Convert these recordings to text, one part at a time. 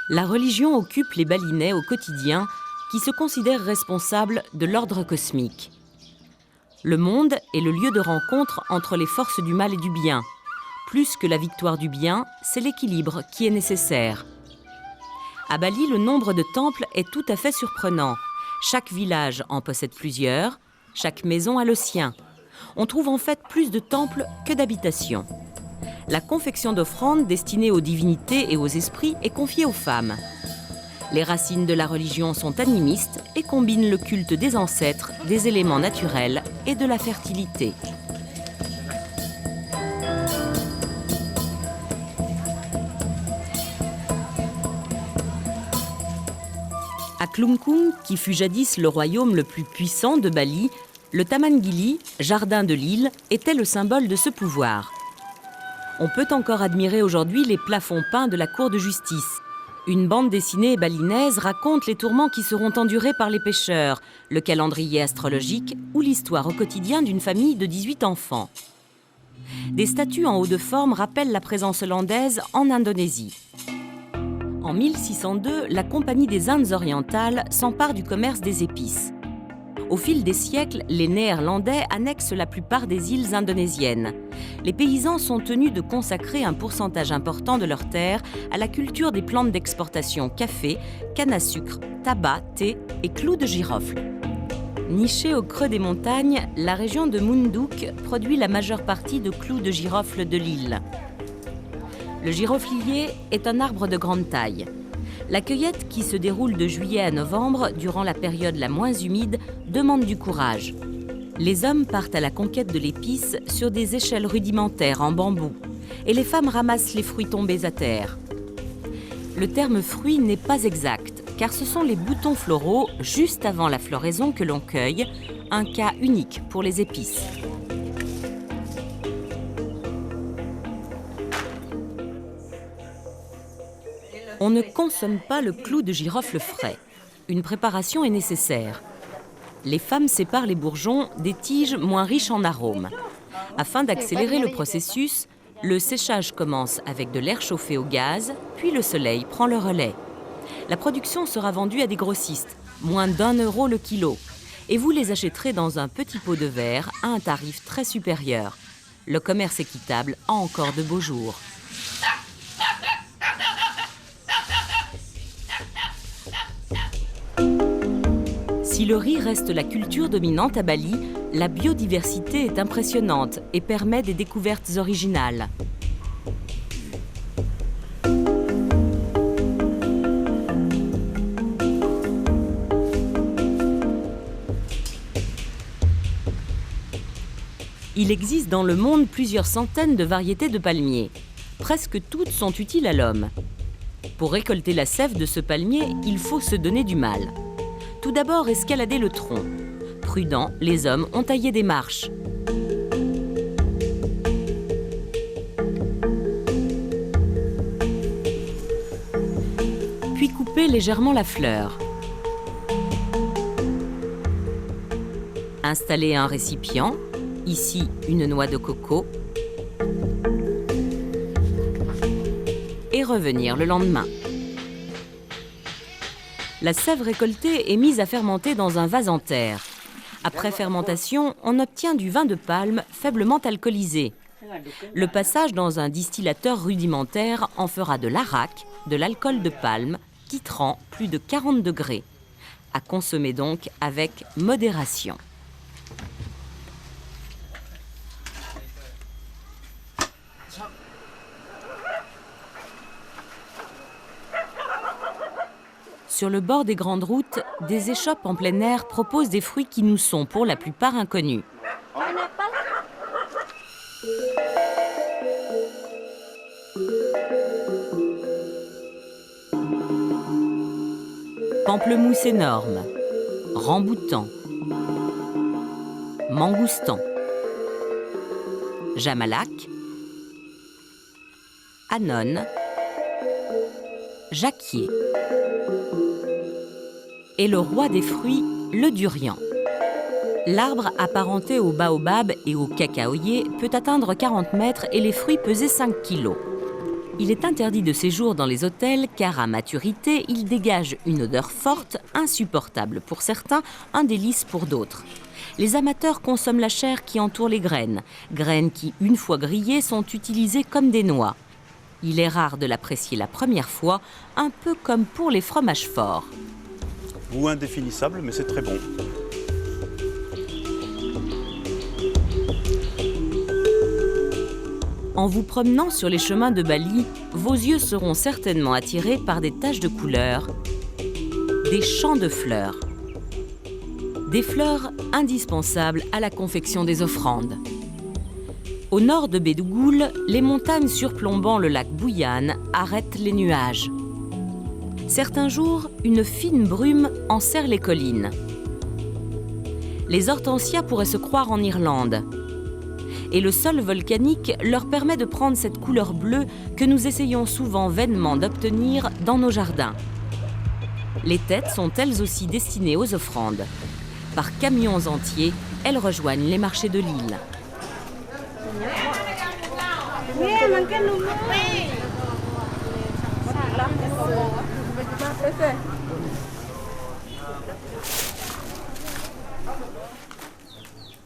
La religion occupe les Balinais au quotidien qui se considèrent responsables de l'ordre cosmique. Le monde est le lieu de rencontre entre les forces du mal et du bien. Plus que la victoire du bien, c'est l'équilibre qui est nécessaire. À Bali, le nombre de temples est tout à fait surprenant. Chaque village en possède plusieurs, chaque maison a le sien. On trouve en fait plus de temples que d'habitations. La confection d'offrandes destinées aux divinités et aux esprits est confiée aux femmes. Les racines de la religion sont animistes et combinent le culte des ancêtres, des éléments naturels et de la fertilité. À Klungkung, qui fut jadis le royaume le plus puissant de Bali, le Taman Gili, jardin de l'île, était le symbole de ce pouvoir. On peut encore admirer aujourd'hui les plafonds peints de la cour de justice. Une bande dessinée balinaise raconte les tourments qui seront endurés par les pêcheurs, le calendrier astrologique ou l'histoire au quotidien d'une famille de 18 enfants. Des statues en haut de forme rappellent la présence hollandaise en Indonésie. En 1602, la Compagnie des Indes orientales s'empare du commerce des épices. Au fil des siècles, les Néerlandais annexent la plupart des îles indonésiennes. Les paysans sont tenus de consacrer un pourcentage important de leurs terres à la culture des plantes d'exportation café, canne à sucre, tabac, thé et clous de girofle. Nichée au creux des montagnes, la région de Munduk produit la majeure partie de clous de girofle de l'île. Le giroflier est un arbre de grande taille. La cueillette, qui se déroule de juillet à novembre, durant la période la moins humide, demande du courage. Les hommes partent à la conquête de l'épice sur des échelles rudimentaires en bambou, et les femmes ramassent les fruits tombés à terre. Le terme fruit n'est pas exact, car ce sont les boutons floraux, juste avant la floraison, que l'on cueille, un cas unique pour les épices. On ne consomme pas le clou de girofle frais. Une préparation est nécessaire. Les femmes séparent les bourgeons des tiges moins riches en arômes. Afin d'accélérer le processus, le séchage commence avec de l'air chauffé au gaz, puis le soleil prend le relais. La production sera vendue à des grossistes, moins d'1 € le kilo, et vous les achèterez dans un petit pot de verre à un tarif très supérieur. Le commerce équitable a encore de beaux jours. Si le riz reste la culture dominante à Bali, la biodiversité est impressionnante et permet des découvertes originales. Il existe dans le monde plusieurs centaines de variétés de palmiers. Presque toutes sont utiles à l'homme. Pour récolter la sève de ce palmier, il faut se donner du mal. Tout d'abord, escalader le tronc. Prudents, les hommes ont taillé des marches. Puis couper légèrement la fleur. Installer un récipient, ici une noix de coco, et revenir le lendemain. La sève récoltée est mise à fermenter dans un vase en terre. Après fermentation, on obtient du vin de palme faiblement alcoolisé. Le passage dans un distillateur rudimentaire en fera de l'arak, de l'alcool de palme, titrant plus de 40 degrés. À consommer donc avec modération. Sur le bord des grandes routes, des échoppes en plein air proposent des fruits qui nous sont pour la plupart inconnus. Pamplemousse énorme, ramboutan, mangoustan, jamalak, anon, jacquier. Et le roi des fruits, le durian. L'arbre apparenté au baobab et au cacaoyer peut atteindre 40 mètres et les fruits peser 5 kilos. Il est interdit de séjour dans les hôtels car à maturité, il dégage une odeur forte, insupportable pour certains, un délice pour d'autres. Les amateurs consomment la chair qui entoure les graines, graines qui, une fois grillées, sont utilisées comme des noix. Il est rare de l'apprécier la première fois, un peu comme pour les fromages forts. Goût indéfinissable, mais c'est très bon. En vous promenant sur les chemins de Bali, vos yeux seront certainement attirés par des taches de couleurs, des champs de fleurs. Des fleurs indispensables à la confection des offrandes. Au nord de Bédougoul, les montagnes surplombant le lac Bouillane arrêtent les nuages. Certains jours, une fine brume enserre les collines. Les hortensias pourraient se croire en Irlande. Et le sol volcanique leur permet de prendre cette couleur bleue que nous essayons souvent vainement d'obtenir dans nos jardins. Les têtes sont elles aussi destinées aux offrandes. Par camions entiers, elles rejoignent les marchés de l'île.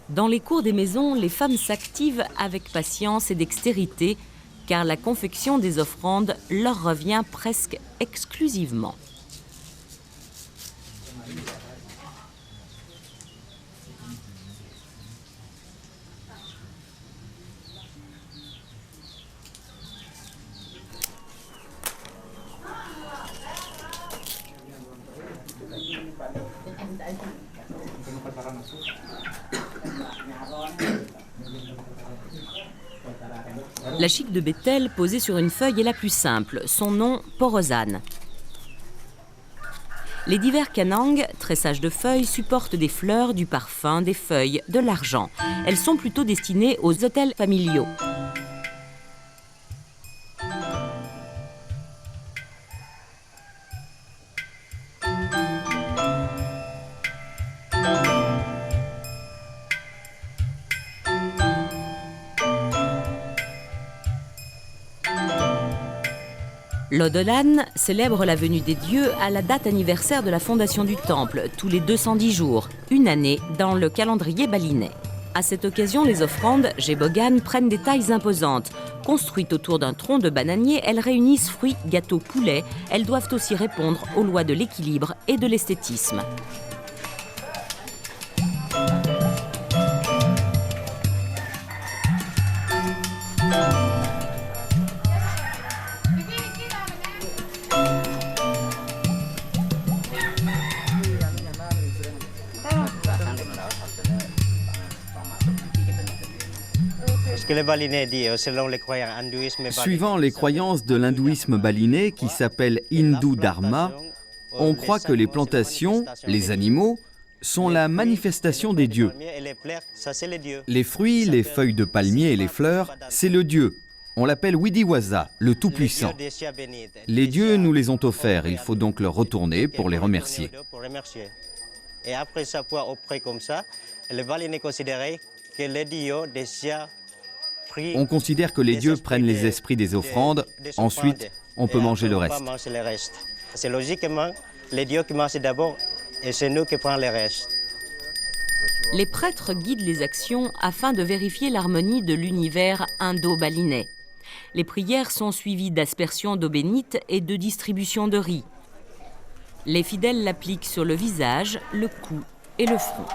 Dans les cours des maisons, les femmes s'activent avec patience et dextérité, car la confection des offrandes leur revient presque exclusivement. La chique de Bethel posée sur une feuille est la plus simple, son nom porosane. Les divers canangs, tressages de feuilles, supportent des fleurs, du parfum, des feuilles, de l'argent. Elles sont plutôt destinées aux hôtels familiaux. L'Odolan célèbre la venue des dieux à la date anniversaire de la fondation du temple, tous les 210 jours, une année dans le calendrier balinais. À cette occasion, les offrandes, Gébogan, prennent des tailles imposantes. Construites autour d'un tronc de bananier, elles réunissent fruits, gâteaux, poulets. Elles doivent aussi répondre aux lois de l'équilibre et de l'esthétisme. Suivant les croyances de l'hindouisme balinais qui s'appelle Hindu Dharma, on croit que les plantations, les animaux, sont la manifestation des dieux. Les fruits, les feuilles de palmier et les fleurs, c'est le dieu. On l'appelle Widiwasa, le Tout-Puissant. Les dieux nous les ont offerts, il faut donc leur retourner pour les remercier. Et après ça, pour offrir comme ça, le Balinais considérait que les dieux déjà pris. On considère que les dieux prennent les esprits des offrandes, ensuite on peut manger le reste. C'est logiquement les dieux qui mangent d'abord et c'est nous qui prenons le reste. Les prêtres guident les actions afin de vérifier l'harmonie de l'univers indo-balinais. Les prières sont suivies d'aspersions d'eau bénite et de distribution de riz. Les fidèles l'appliquent sur le visage, le cou et le front.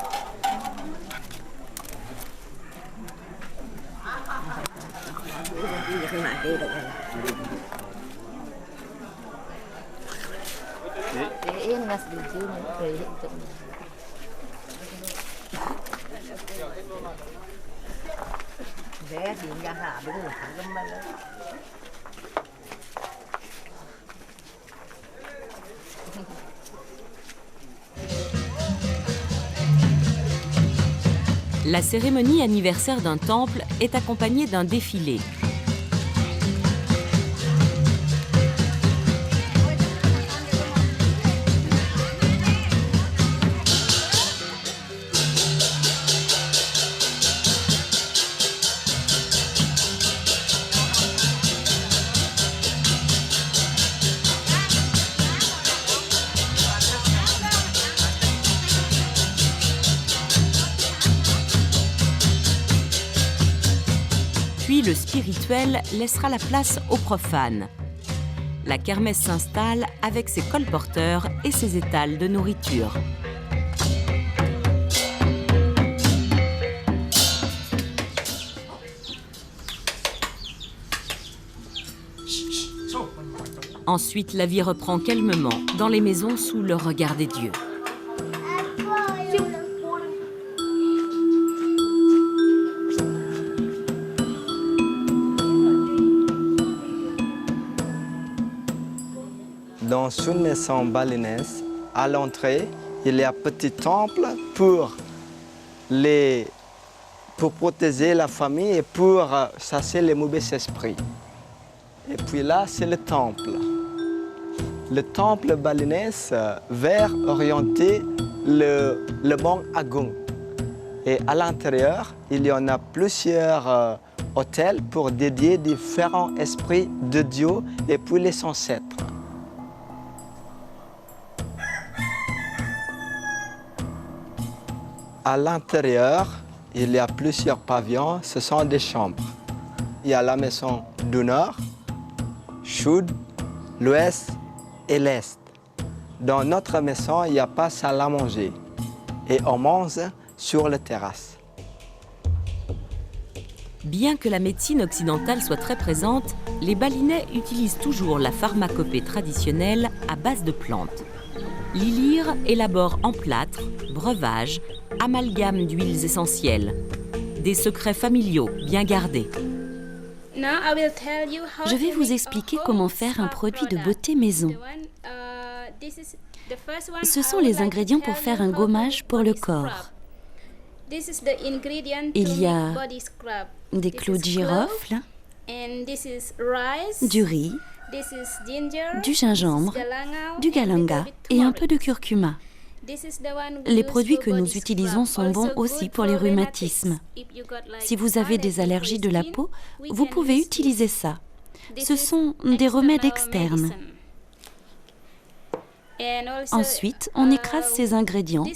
La cérémonie anniversaire d'un temple est accompagnée d'un défilé. Puis le spirituel laissera la place au profane. La kermesse s'installe avec ses colporteurs et ses étals de nourriture. Ensuite, la vie reprend calmement dans les maisons sous le regard des dieux. Dans une maison balinaise, à l'entrée, il y a un petit temple pour protéger la famille et pour chasser les mauvais esprits. Et puis là, c'est le temple. Le temple balinais vers orienter le mont Agung. Et à l'intérieur, il y en a plusieurs hôtels pour dédier différents esprits de Dieu et puis les ancêtres. À l'intérieur, il y a plusieurs pavillons, ce sont des chambres. Il y a la maison du nord, sud, l'ouest et l'est. Dans notre maison, il n'y a pas salle à manger et on mange sur la terrasse. Bien que la médecine occidentale soit très présente, les Balinais utilisent toujours la pharmacopée traditionnelle à base de plantes. L'Ilir élabore en plâtre, breuvage, amalgame d'huiles essentielles. Des secrets familiaux bien gardés. Je vais vous expliquer comment faire un produit de beauté maison. Ce sont les ingrédients pour faire un gommage pour le corps. Il y a des clous de girofle, du riz, du gingembre, du galanga et un peu de curcuma. Les produits que nous utilisons sont bons aussi pour les rhumatismes. Si vous avez des allergies de la peau, vous pouvez utiliser ça. Ce sont des remèdes externes. Ensuite, on écrase ces ingrédients,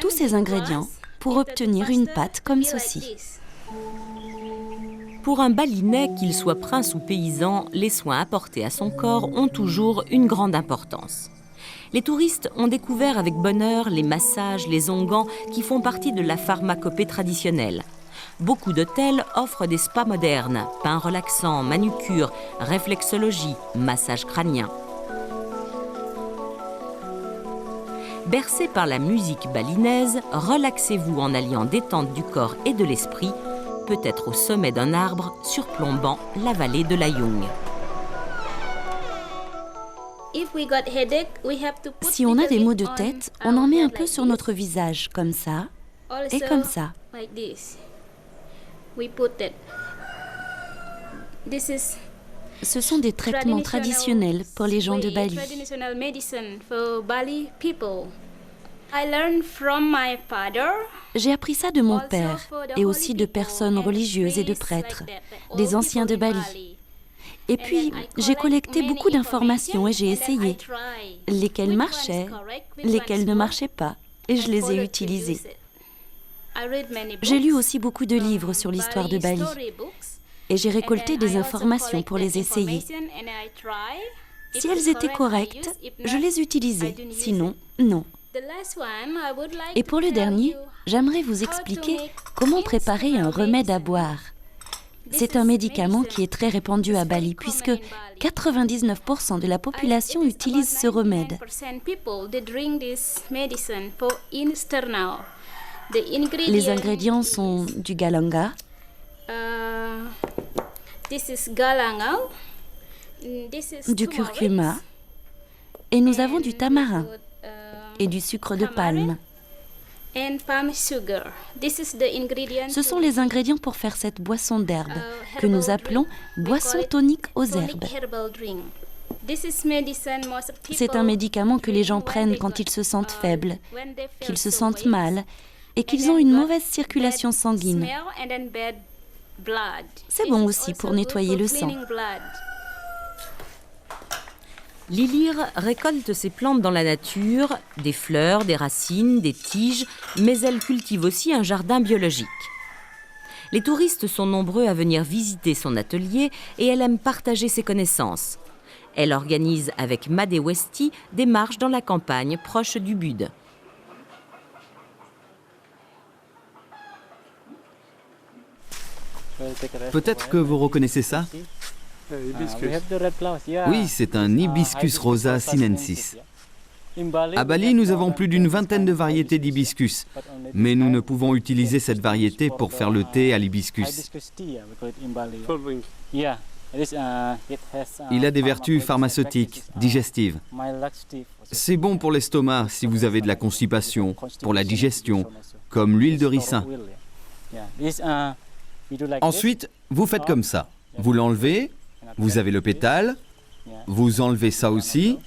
tous ces ingrédients, pour obtenir une pâte comme ceci. Pour un Balinais, qu'il soit prince ou paysan, les soins apportés à son corps ont toujours une grande importance. Les touristes ont découvert avec bonheur les massages, les onguents qui font partie de la pharmacopée traditionnelle. Beaucoup d'hôtels offrent des spas modernes, bains relaxants, manucure, réflexologie, massage crânien. Bercé par la musique balinaise, relaxez-vous en alliant détente du corps et de l'esprit, peut-être au sommet d'un arbre surplombant la vallée de l'Ayung. Si on a des maux de tête, on en met un peu sur notre visage, comme ça et comme ça. Ce sont des traitements traditionnels pour les gens de Bali. J'ai appris ça de mon père et aussi de personnes religieuses et de prêtres, des anciens de Bali. Et puis, j'ai collecté beaucoup d'informations et j'ai essayé. Lesquelles marchaient, lesquelles ne marchaient pas, et je les ai utilisées. J'ai lu aussi beaucoup de livres sur l'histoire de Bali. Et j'ai récolté des informations pour les essayer. Si elles étaient correctes, je les utilisais. Sinon, non. Et pour le dernier, j'aimerais vous expliquer comment préparer un remède à boire. C'est un médicament qui est très répandu à Bali puisque 99% de la population utilise ce remède. Les ingrédients sont du galanga, du curcuma et nous avons du tamarin et du sucre de palme. Ce sont les ingrédients pour faire cette boisson d'herbe que nous appelons boisson tonique aux herbes. C'est un médicament que les gens prennent quand ils se sentent faibles, qu'ils se sentent mal et qu'ils ont une mauvaise circulation sanguine. C'est bon aussi pour nettoyer le sang. L'Ilir récolte ses plantes dans la nature, des fleurs, des racines, des tiges, mais elle cultive aussi un jardin biologique. Les touristes sont nombreux à venir visiter son atelier et elle aime partager ses connaissances. Elle organise avec Made Westi des marches dans la campagne proche du Bud. Peut-être que vous reconnaissez ça? Oui, c'est un Hibiscus rosa sinensis. À Bali, nous avons plus d'une vingtaine de variétés d'hibiscus, mais nous ne pouvons utiliser cette variété pour faire le thé à l'hibiscus. Il a des vertus pharmaceutiques, digestives. C'est bon pour l'estomac si vous avez de la constipation, pour la digestion, comme l'huile de ricin. Ensuite, vous faites comme ça. Vous l'enlevez, vous avez le pétale, vous enlevez ça aussi,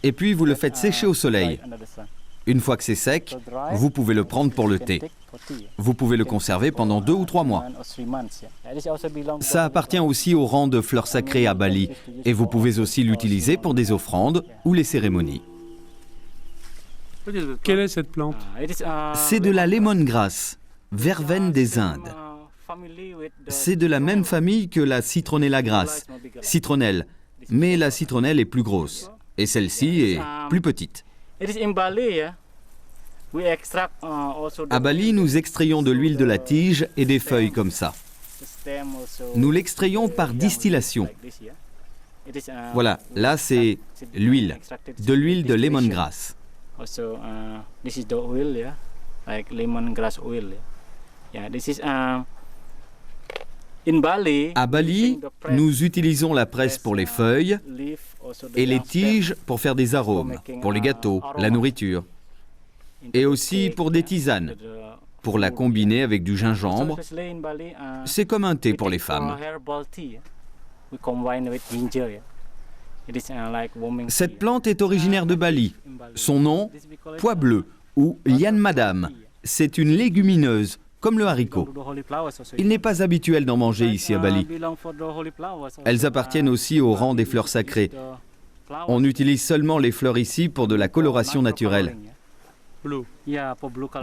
et puis vous le faites sécher au soleil. Une fois que c'est sec, vous pouvez le prendre pour le thé. Vous pouvez le conserver pendant 2 ou 3 mois. Ça appartient aussi au rang de fleurs sacrées à Bali, et vous pouvez aussi l'utiliser pour des offrandes ou les cérémonies. Quelle est cette plante? C'est de la lemongrass, verveine des Indes. C'est de la même famille que la citronella grasse, citronnelle, mais la citronnelle est plus grosse, et celle-ci est plus petite. À Bali, nous extrayons de l'huile de la tige et des feuilles comme ça. Nous l'extrayons par distillation. Voilà, là c'est l'huile, de l'huile de lemongrass. À Bali, nous utilisons la presse pour les feuilles et les tiges pour faire des arômes, pour les gâteaux, la nourriture. Et aussi pour des tisanes, pour la combiner avec du gingembre. C'est comme un thé pour les femmes. Cette plante est originaire de Bali. Son nom, pois bleu ou liane madame. C'est une légumineuse, comme le haricot. Il n'est pas habituel d'en manger ici à Bali. Elles appartiennent aussi au rang des fleurs sacrées. On utilise seulement les fleurs ici pour de la coloration naturelle.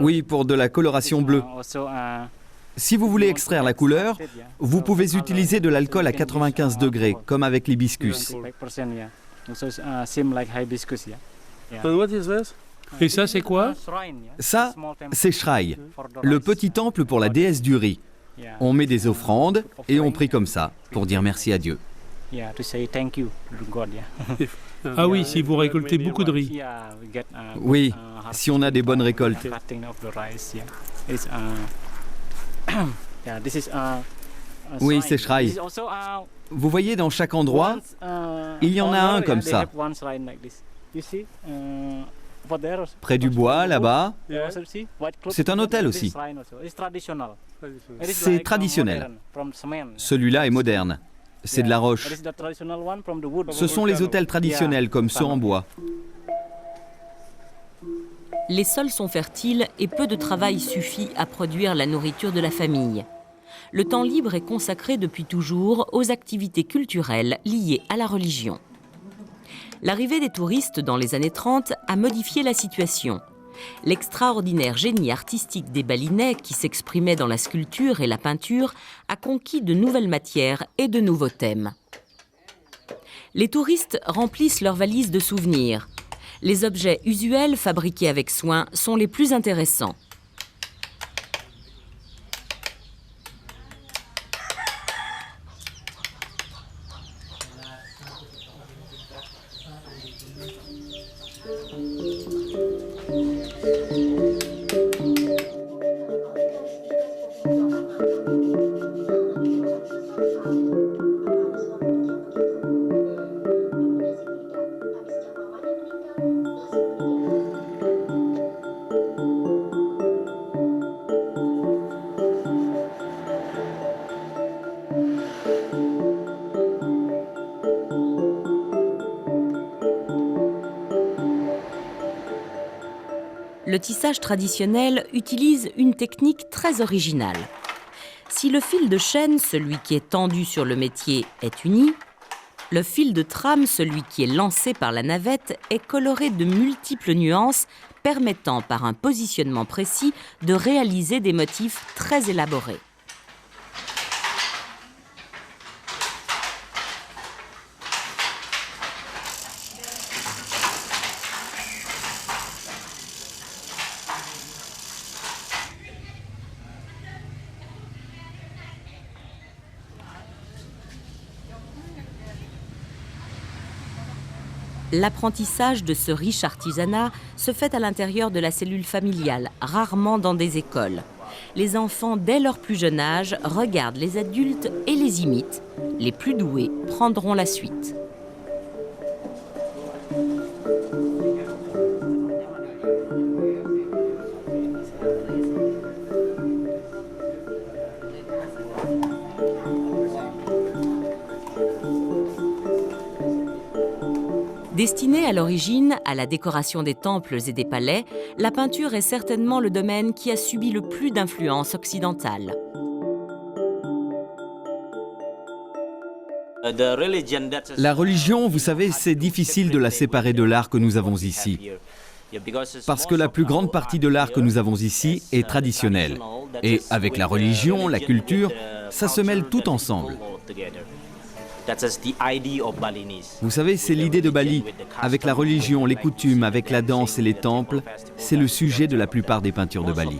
Oui, pour de la coloration bleue. Si vous voulez extraire la couleur, vous pouvez utiliser de l'alcool à 95 degrés, comme avec l'hibiscus. Et ça, c'est quoi? Ça, c'est Shrai, le petit temple pour la déesse du riz. On met des offrandes et on prie comme ça, pour dire merci à Dieu. Ah oui, si vous récoltez beaucoup de riz. Oui, si on a des bonnes récoltes. Oui, c'est Shrai. Vous voyez, dans chaque endroit, il y en a un comme ça. Près du bois, là-bas, c'est un hôtel aussi. C'est traditionnel. Celui-là est moderne. C'est de la roche. Ce sont les hôtels traditionnels comme ceux en bois. Les sols sont fertiles et peu de travail suffit à produire la nourriture de la famille. Le temps libre est consacré depuis toujours aux activités culturelles liées à la religion. L'arrivée des touristes dans les années 30 a modifié la situation. L'extraordinaire génie artistique des Balinais, qui s'exprimait dans la sculpture et la peinture, a conquis de nouvelles matières et de nouveaux thèmes. Les touristes remplissent leurs valises de souvenirs. Les objets usuels fabriqués avec soin sont les plus intéressants. Le tissage traditionnel utilise une technique très originale. Si le fil de chaîne, celui qui est tendu sur le métier, est uni, le fil de trame, celui qui est lancé par la navette, est coloré de multiples nuances, permettant par un positionnement précis de réaliser des motifs très élaborés. L'apprentissage de ce riche artisanat se fait à l'intérieur de la cellule familiale, rarement dans des écoles. Les enfants, dès leur plus jeune âge, regardent les adultes et les imitent. Les plus doués prendront la suite. Destinée à l'origine à la décoration des temples et des palais, la peinture est certainement le domaine qui a subi le plus d'influence occidentale. La religion, vous savez, c'est difficile de la séparer de l'art que nous avons ici. Parce que la plus grande partie de l'art que nous avons ici est traditionnelle. Et avec la religion, la culture, ça se mêle tout ensemble. Vous savez, c'est l'idée de Bali. Avec la religion, les coutumes, avec la danse et les temples, c'est le sujet de la plupart des peintures de Bali.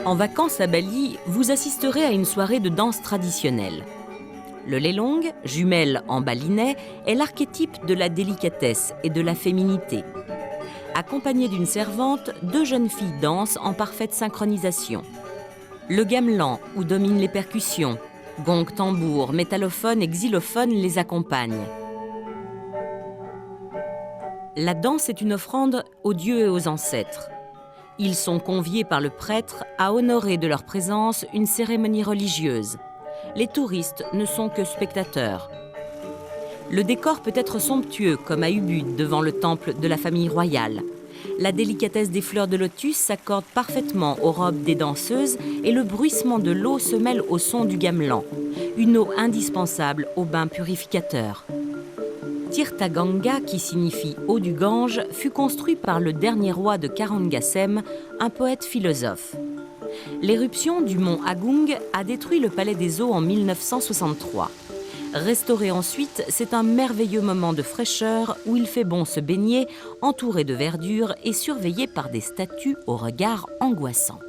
En vacances à Bali, vous assisterez à une soirée de danse traditionnelle. Le lelong, jumelle en balinais, est l'archétype de la délicatesse et de la féminité. Accompagnées d'une servante, 2 jeunes filles dansent en parfaite synchronisation. Le gamelan, où dominent les percussions, gong, tambour, métallophone et xylophone les accompagnent. La danse est une offrande aux dieux et aux ancêtres. Ils sont conviés par le prêtre à honorer de leur présence une cérémonie religieuse. Les touristes ne sont que spectateurs. Le décor peut être somptueux, comme à Ubud, devant le temple de la famille royale. La délicatesse des fleurs de lotus s'accorde parfaitement aux robes des danseuses et le bruissement de l'eau se mêle au son du gamelan, une eau indispensable au bain purificateur. Tirthaganga, qui signifie eau du Gange, fut construit par le dernier roi de Karangasem, un poète-philosophe. L'éruption du mont Agung a détruit le palais des eaux en 1963. Restauré ensuite, c'est un merveilleux moment de fraîcheur où il fait bon se baigner, entouré de verdure et surveillé par des statues au regard angoissant.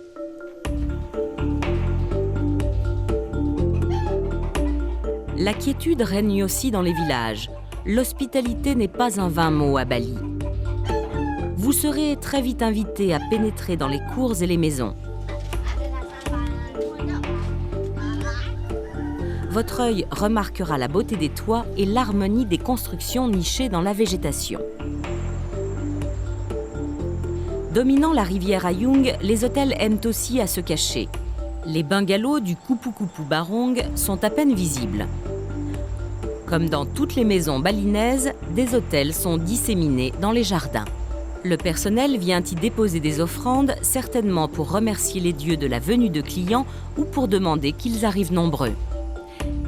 La quiétude règne aussi dans les villages. L'hospitalité n'est pas un vain mot à Bali. Vous serez très vite invité à pénétrer dans les cours et les maisons. Votre œil remarquera la beauté des toits et l'harmonie des constructions nichées dans la végétation. Dominant la rivière Ayung, les hôtels aiment aussi à se cacher. Les bungalows du Kupu Kupu Barong sont à peine visibles. Comme dans toutes les maisons balinaises, des hôtels sont disséminés dans les jardins. Le personnel vient y déposer des offrandes, certainement pour remercier les dieux de la venue de clients ou pour demander qu'ils arrivent nombreux.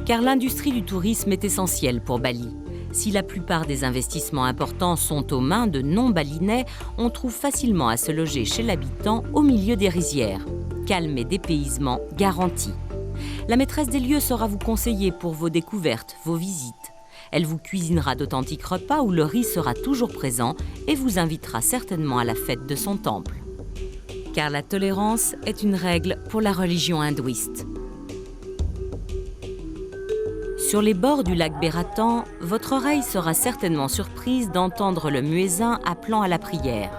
Car l'industrie du tourisme est essentielle pour Bali. Si la plupart des investissements importants sont aux mains de non-balinais, on trouve facilement à se loger chez l'habitant au milieu des rizières. Calme et dépaysement garantis. La maîtresse des lieux saura vous conseiller pour vos découvertes, vos visites. Elle vous cuisinera d'authentiques repas où le riz sera toujours présent et vous invitera certainement à la fête de son temple. Car la tolérance est une règle pour la religion hindouiste. Sur les bords du lac Bératan, votre oreille sera certainement surprise d'entendre le muezzin appelant à la prière.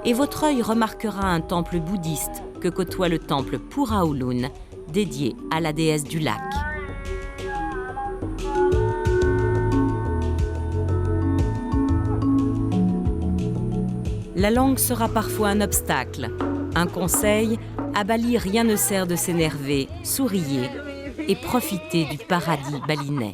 Et votre œil remarquera un temple bouddhiste que côtoie le temple Puraulun, dédié à la déesse du lac. La langue sera parfois un obstacle. Un conseil, à Bali, rien ne sert de s'énerver, souriez et profitez du paradis balinais.